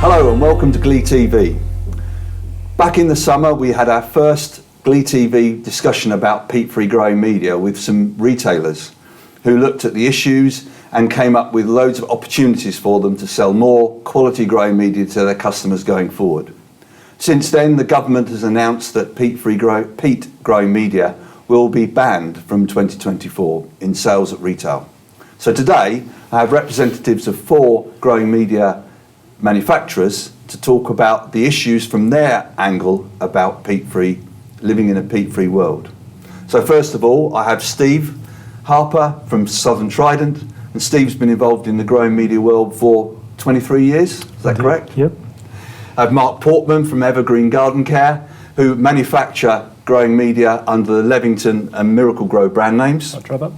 Hello and welcome to Glee TV. Back in the summer we had our first Glee TV discussion about peat-free growing media with some retailers who looked at the issues and came up with loads of opportunities for them to sell more quality growing media to their customers going forward. Since then, the government has announced that peat growing media will be banned from 2024 in sales at retail. So today I have representatives of 4 growing media manufacturers to talk about the issues from their angle about peat-free, living in a peat-free world. So first of all, I have Steve Harper from Southern Trident, and Steve's been involved in the growing media world for 23 years, is that correct? Yep. I have Mark Portman from Evergreen Garden Care, who manufacture growing media under the Levington and Miracle Grow brand names. Hi, Trevor.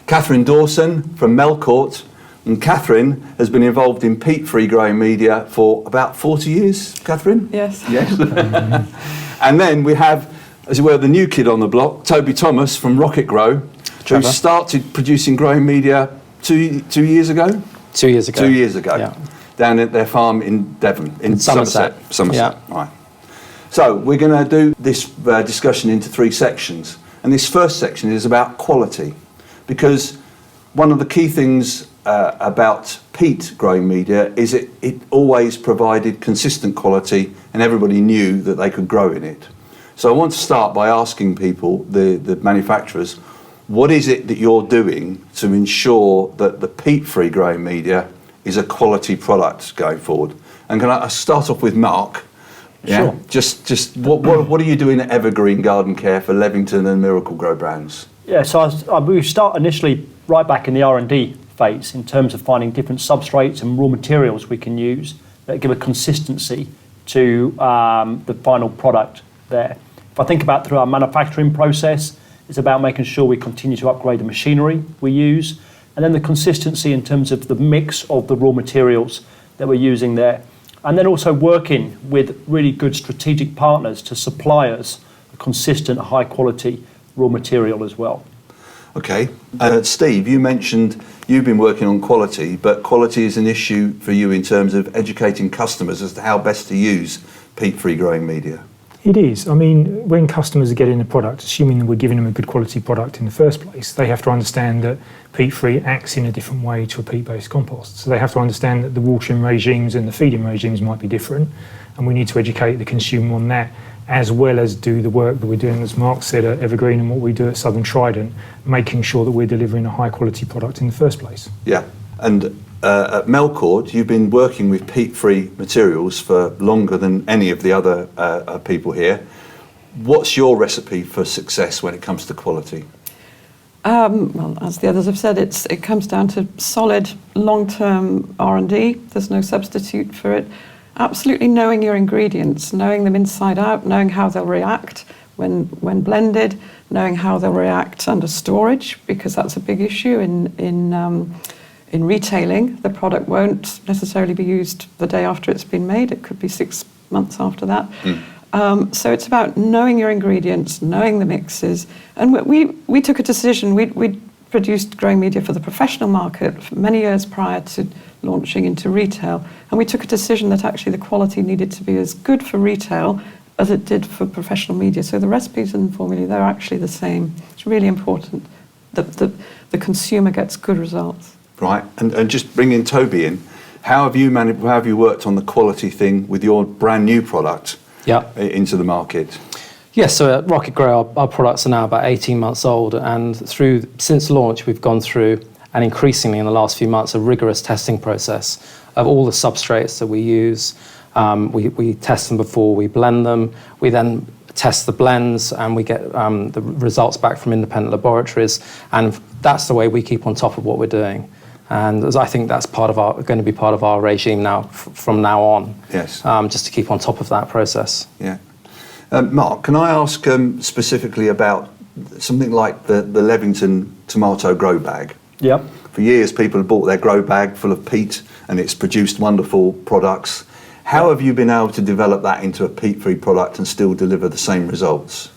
Catherine Dawson from Melcourt, and Catherine has been involved in peat-free growing media for about 40 years. Catherine? Yes. Yes. And then we have, as it were, the new kid on the block, Toby Thomas from Rocket Grow, who started producing growing media two years ago? 2 years ago. 2 years ago, yeah. Down at their farm in Devon, in Somerset. Yeah. Right. So we're going to do this discussion into 3 sections, and this first section is about quality, because one of the key things about peat growing media is it always provided consistent quality, and everybody knew that they could grow in it. So I want to start by asking people, the manufacturers, what is it that you're doing to ensure that the peat-free growing media is a quality product going forward? And can I start off with Mark? Yeah. Sure. Just what are you doing at Evergreen Garden Care for Levington and Miracle Grow brands? Yeah, so we start initially right back in the R&D phase in terms of finding different substrates and raw materials we can use that give a consistency to the final product there. If I think about through our manufacturing process, it's about making sure we continue to upgrade the machinery we use, and then the consistency in terms of the mix of the raw materials that we're using there. And then also working with really good strategic partners to supply us a consistent, high quality raw material as well. Okay. Steve, you mentioned you've been working on quality, but quality is an issue for you in terms of educating customers as to how best to use peat-free growing media. It is. I mean, when customers are getting a product, assuming that we're giving them a good quality product in the first place, they have to understand that peat-free acts in a different way to a peat-based compost. So they have to understand that the watering regimes and the feeding regimes might be different, and we need to educate the consumer on that, as well as do the work that we're doing, as Mark said, at Evergreen and what we do at Southern Trident, making sure that we're delivering a high-quality product in the first place. Yeah, and at Melcourt, you've been working with peat-free materials for longer than any of the other people here. What's your recipe for success when it comes to quality? Well, as the others have said, it comes down to solid, long-term R&D. There's no substitute for it. Absolutely knowing your ingredients, knowing them inside out, knowing how they'll react when blended, knowing how they'll react under storage, because that's a big issue in retailing. The product won't necessarily be used the day after it's been made. It could be 6 months after that. So it's about knowing your ingredients, knowing the mixes. And we took a decision. We produced growing media for the professional market for many years prior to launching into retail. And we took a decision that actually the quality needed to be as good for retail as it did for professional media. So the recipes and formulae, they're actually the same. It's really important that the consumer gets good results. Right, and just bringing Toby in, how have you worked on the quality thing with your brand new product into the market? Yeah, so at Rocket Grow, our products are now about 18 months old, and since launch, we've gone through, and increasingly in the last few months, a rigorous testing process of all the substrates that we use. We test them before we blend them. We then test the blends, and we get the results back from independent laboratories, and that's the way we keep on top of what we're doing. And as I think that's going to be part of our regime now, from now on. Yes. Just to keep on top of that process. Yeah. Mark, can I ask specifically about something like the Levington tomato grow bag? Yep. For years, people have bought their grow bag full of peat, and it's produced wonderful products. How have you been able to develop that into a peat-free product and still deliver the same results?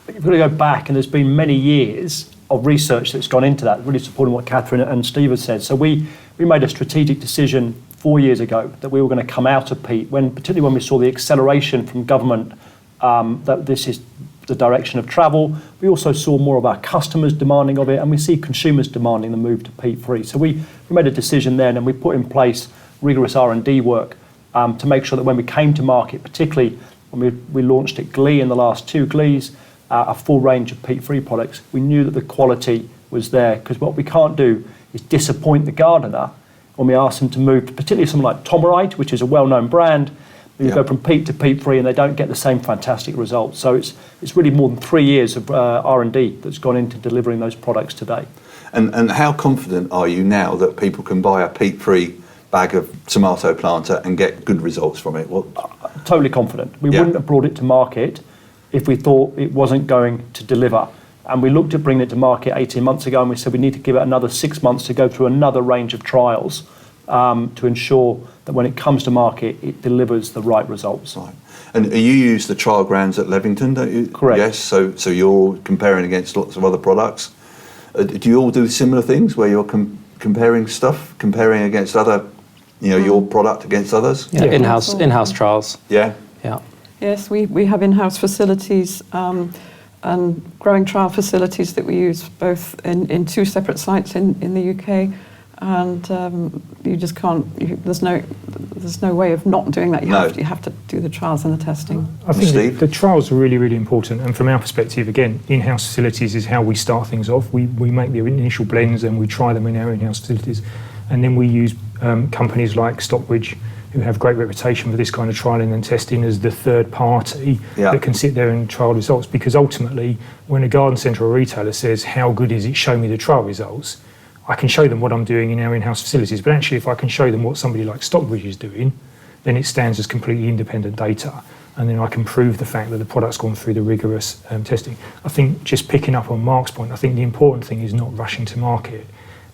You've got to go back, and there's been many years of research that's gone into that, really supporting what Catherine and Steve have said. So we made a strategic decision 4 years ago that we were going to come out of peat, particularly when we saw the acceleration from government that this is the direction of travel. We also saw more of our customers demanding of it, and we see consumers demanding the move to peat-free. So we made a decision then, and we put in place rigorous R&D work to make sure that when we came to market, particularly when we launched at Glee in the last 2 Glees, a full range of peat-free products, we knew that the quality was there, because what we can't do is disappoint the gardener when we ask them to move, particularly something like Tomerite, which is a well-known brand. You go from peat to peat-free and they don't get the same fantastic results. So it's really more than 3 years of R&D that's gone into delivering those products today. And how confident are you now that people can buy a peat-free bag of tomato planter and get good results from it? Totally confident. We wouldn't have brought it to market if we thought it wasn't going to deliver. And we looked at bringing it to market 18 months ago, and we said we need to give it another 6 months to go through another range of trials to ensure that when it comes to market, it delivers the right results. Right. And you use the trial grounds at Levington, don't you? Correct. Yes, so you're comparing against lots of other products. Do you all do similar things where you're comparing against other, your product against others? Yeah, in-house trials. Yeah. Yeah. Yes, we have in-house facilities and growing trial facilities that we use both in 2 separate sites in the UK, and you just can't. There's no way of not doing that. You have to do the trials and the testing. I think Steve? the trials are really, really important, and from our perspective, again, in-house facilities is how we start things off. We make the initial blends and we try them in our in-house facilities, and then we use companies like Stockbridge, who have great reputation for this kind of trialling and testing, as the third party that can sit there and trial results. Because ultimately, when a garden centre or retailer says, how good is it, show me the trial results, I can show them what I'm doing in our in-house facilities, but actually if I can show them what somebody like Stockbridge is doing, then it stands as completely independent data, and then I can prove the fact that the product's gone through the rigorous testing. I think, just picking up on Mark's point, I think the important thing is not rushing to market.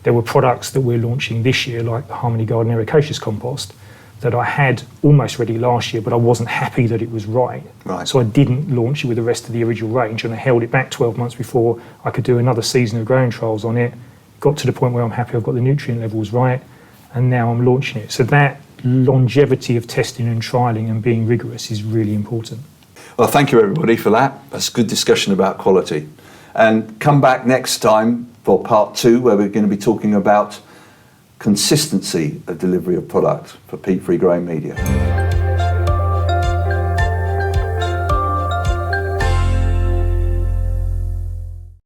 There were products that we're launching this year, like the Harmony Garden Ericaceous Compost, that I had almost ready last year, but I wasn't happy that it was right. So I didn't launch it with the rest of the original range, and I held it back 12 months before I could do another season of growing trials on it. Got to the point where I'm happy I've got the nutrient levels right, and now I'm launching it. So that longevity of testing and trialling and being rigorous is really important. Well, thank you everybody for that. That's a good discussion about quality. And come back next time for part 2, where we're going to be talking about consistency of delivery of product for peat-free growing media.